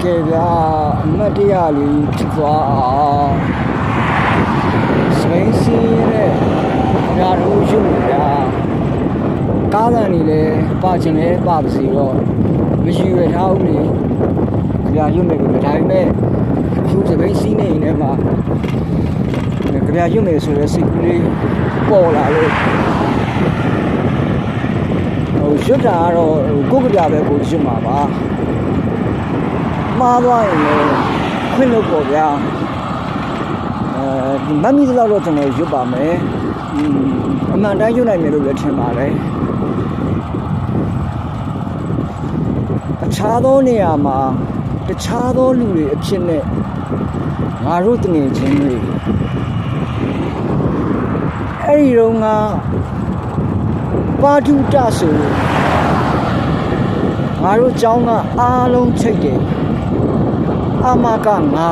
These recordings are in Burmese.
ကယ်ဗျာအမတ်တရားလေးဖြစ်သွားအောင်စပိန်စီးတဲ့ညတို့ရုပ်ဗျာကားလန်နေလဲပါချင်လဲပါပါစီတော့မရှိရထားဘူးလေဗျာရုပ်မယ်ပဲဒါပေမဲ့သူစပိန်စီးနေနေမှာဗျာရုပ်မယ်ဆိုရဲစိတ်ကလေးပေါ်လာလို့ရွတ်တာကတော့ကိုယ့်ကြပဲကိုရွတ်မှာပါမှားသွားရင်လည်းခွင့်လို့ပေါ့ဗျာမမီးလောက်တော့ကျွန်တော်ရွတ်ပါမယ်အမှန်တိုင်းရွတ်နိုင်မယ်လို့လည်းထင်ပါတယ်အခြားသောနေရာမှာတခြားသောလူတွေအဖြစ်နဲ့ငါတို့တငယ်ချင်းတွေအဲ့ဒီတော့ငါပါတုတဆိုငါတို့ကျောင်းကအားလုံးချိတ်တယ်အမကငါ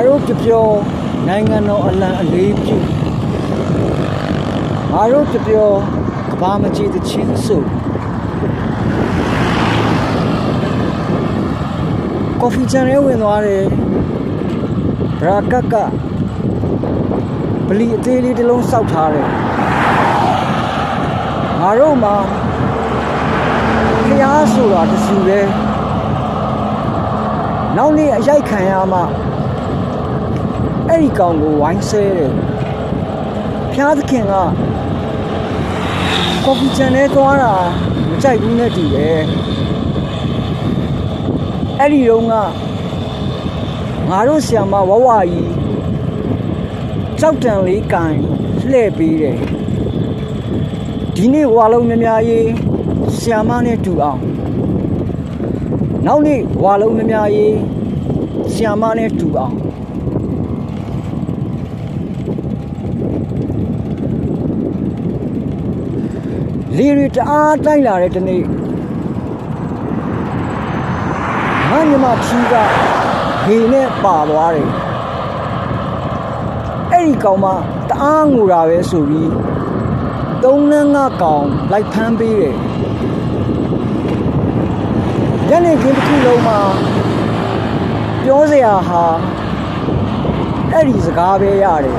တို့ပြောနိုင်ငံတော်အလံအလေးပြုငါတို့ပြောကဘာမကြီးတဲ့ချင်းဆိုကော်ဖီချန်ရဲဝင်သွားတယ်ရာကကပလီအသေးလေးတစ်လုံးစောက်ထားတယ်ငါတို့မှာဖျားဆိုတာတစုပဲနောက်နေ့အရိုက်ခံရမှအဲ့ဒီကောင်ကိုဝိုင်းဆဲတယ်ဖျားသခင်ကကော်ဖီချန်ထဲသွားတာမကြိုက်ဘူးနဲ့တူတယ်အဲ့ဒီတော့ကငါတို့ဆီယမဝဝကြီးကြောက်တန်လေးကန်လှည့်ပေးတယ်ဒီနေ့ဝါလုံးများများရေးဆီယမနဲ့တူအောင်နောက်နေ့ဝါလုံးများများရေးဆီယမနဲ့တူအောင်လေရီတအားတိုက်လာတဲ့ဒီနေ့ငါညီမဖြူကဂေနဲ့ပါသွားတယ်အဲ့ဒီကောင်မှတအားငိုတာပဲဆိုပြီးသုံးနှန်းကကောင်လိုက်ဖမ်းပေးတယ်ညနေခင်းတစ်ခုလုံးမှာပြောစရာဟာအဲ့ဒီစကားပဲရတယ်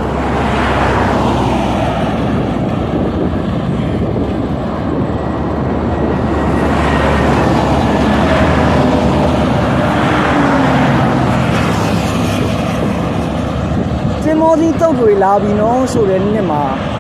မော်ဒီတုတ်တွေလာပြီနော်ဆိုတဲ့နေ့မှာ